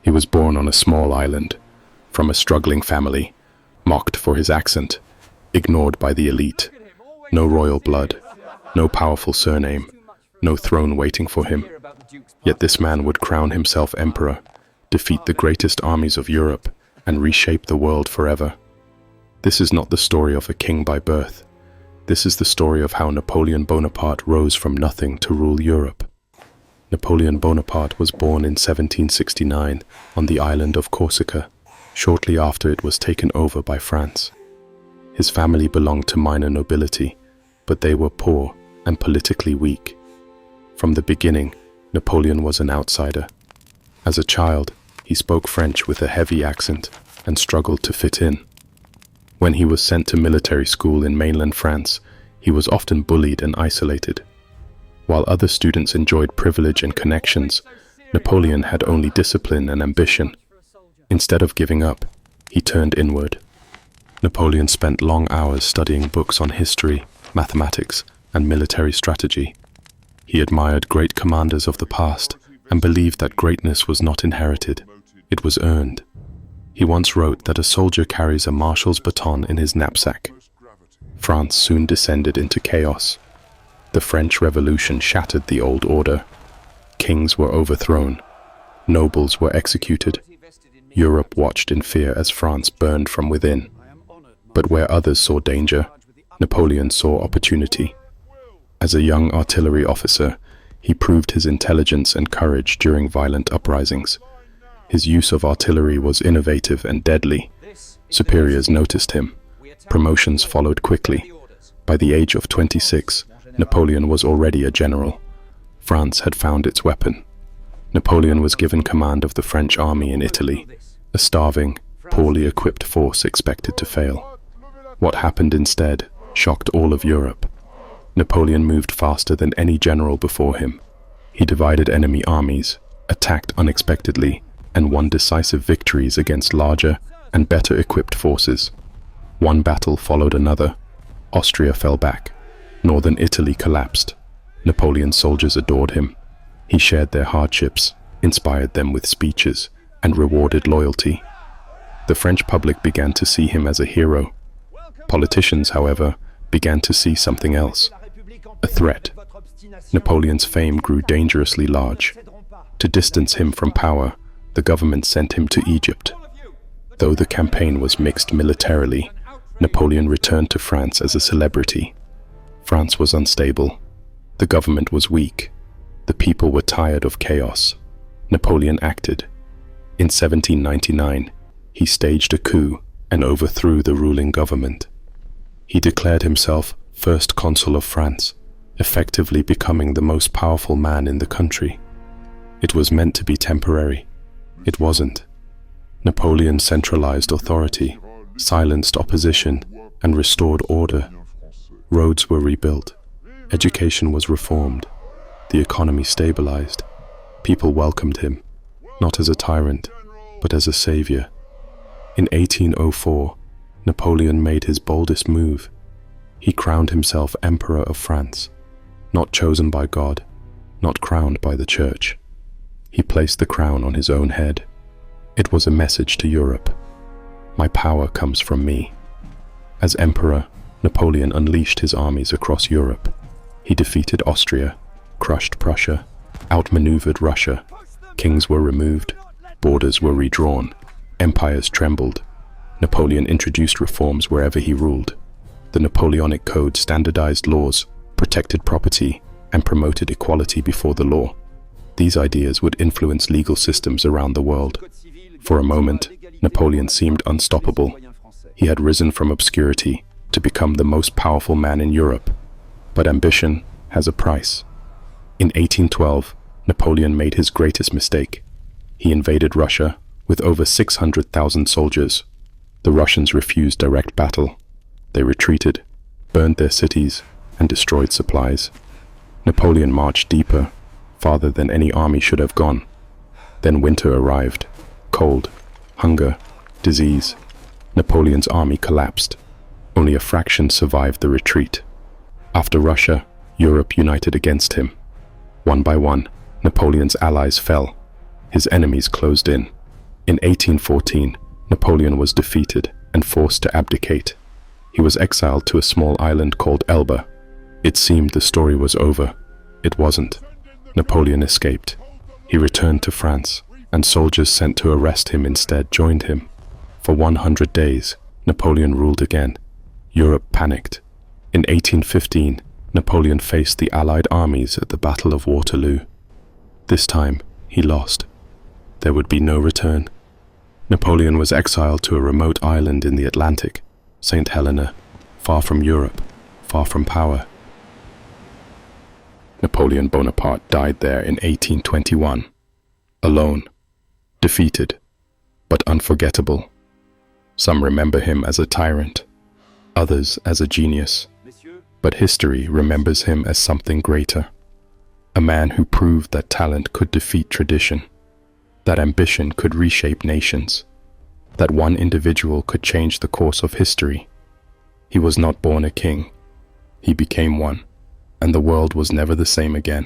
He was born on a small island, from a struggling family, mocked for his accent, ignored by the elite. No royal blood, no powerful surname, no throne waiting for him. Yet this man would crown himself emperor, defeat the greatest armies of Europe, and reshape the world forever. This is not the story of a king by birth. This is the story of how Napoleon Bonaparte rose from nothing to rule Europe. Napoleon Bonaparte was born in 1769 on the island of Corsica, shortly after it was taken over by France. His family belonged to minor nobility, but they were poor and politically weak. From the beginning, Napoleon was an outsider. As a child, he spoke French with a heavy accent and struggled to fit in. When he was sent to military school in mainland France, he was often bullied and isolated. While other students enjoyed privilege and connections, Napoleon had only discipline and ambition. Instead of giving up, he turned inward. Napoleon spent long hours studying books on history, mathematics, and military strategy. He admired great commanders of the past and believed that greatness was not inherited, it was earned. He once wrote that a soldier carries a marshal's baton in his knapsack. France soon descended into chaos. The French Revolution shattered the old order. Kings were overthrown. Nobles were executed. Europe watched in fear as France burned from within. But where others saw danger, Napoleon saw opportunity. As a young artillery officer, he proved his intelligence and courage during violent uprisings. His use of artillery was innovative and deadly. Superiors noticed him. Promotions followed quickly. By the age of 26, Napoleon was already a general. France had found its weapon. Napoleon was given command of the French army in Italy, a starving, poorly equipped force expected to fail. What happened instead shocked all of Europe. Napoleon moved faster than any general before him. He divided enemy armies, attacked unexpectedly, and won decisive victories against larger and better equipped forces. One battle followed another. Austria fell back. Northern Italy collapsed. Napoleon's soldiers adored him. He shared their hardships, inspired them with speeches, and rewarded loyalty. The French public began to see him as a hero. Politicians, however, began to see something else, a threat. Napoleon's fame grew dangerously large. To distance him from power, the government sent him to Egypt. Though the campaign was mixed militarily, Napoleon returned to France as a celebrity. France was unstable. The government was weak. The people were tired of chaos. Napoleon acted. In 1799, he staged a coup and overthrew the ruling government. He declared himself first consul of France, effectively becoming the most powerful man in the country. It was meant to be temporary. It wasn't. Napoleon centralized authority, silenced opposition, and restored order. Roads were rebuilt. Education was reformed. The economy stabilized. People welcomed him, not as a tyrant, but as a savior. In 1804, Napoleon made his boldest move. He crowned himself Emperor of France, not chosen by God, not crowned by the Church. He placed the crown on his own head. It was a message to Europe. My power comes from me. As emperor, Napoleon unleashed his armies across Europe. He defeated Austria, crushed Prussia, outmaneuvered Russia. Kings were removed, borders were redrawn, empires trembled. Napoleon introduced reforms wherever he ruled. The Napoleonic Code standardized laws, protected property, and promoted equality before the law. These ideas would influence legal systems around the world. For a moment, Napoleon seemed unstoppable. He had risen from obscurity to become the most powerful man in Europe. But ambition has a price. In 1812, Napoleon made his greatest mistake. He invaded Russia with over 600,000 soldiers. The Russians refused direct battle. They retreated, burned their cities, and destroyed supplies. Napoleon marched deeper, farther than any army should have gone. Then winter arrived. Cold, hunger, disease. Napoleon's army collapsed. Only a fraction survived the retreat. After Russia, Europe united against him. One by one, Napoleon's allies fell. His enemies closed in. In 1814, Napoleon was defeated and forced to abdicate. He was exiled to a small island called Elba. It seemed the story was over. It wasn't. Napoleon escaped. He returned to France, and soldiers sent to arrest him instead joined him. For 100 days, Napoleon ruled again. Europe panicked. In 1815, Napoleon faced the Allied armies at the Battle of Waterloo. This time, he lost. There would be no return. Napoleon was exiled to a remote island in the Atlantic, St. Helena, far from Europe, far from power. Napoleon Bonaparte died there in 1821, alone, defeated, but unforgettable. Some remember him as a tyrant, others as a genius, but history remembers him as something greater. A man who proved that talent could defeat tradition, that ambition could reshape nations, that one individual could change the course of history. He was not born a king. He became one, and the world was never the same again.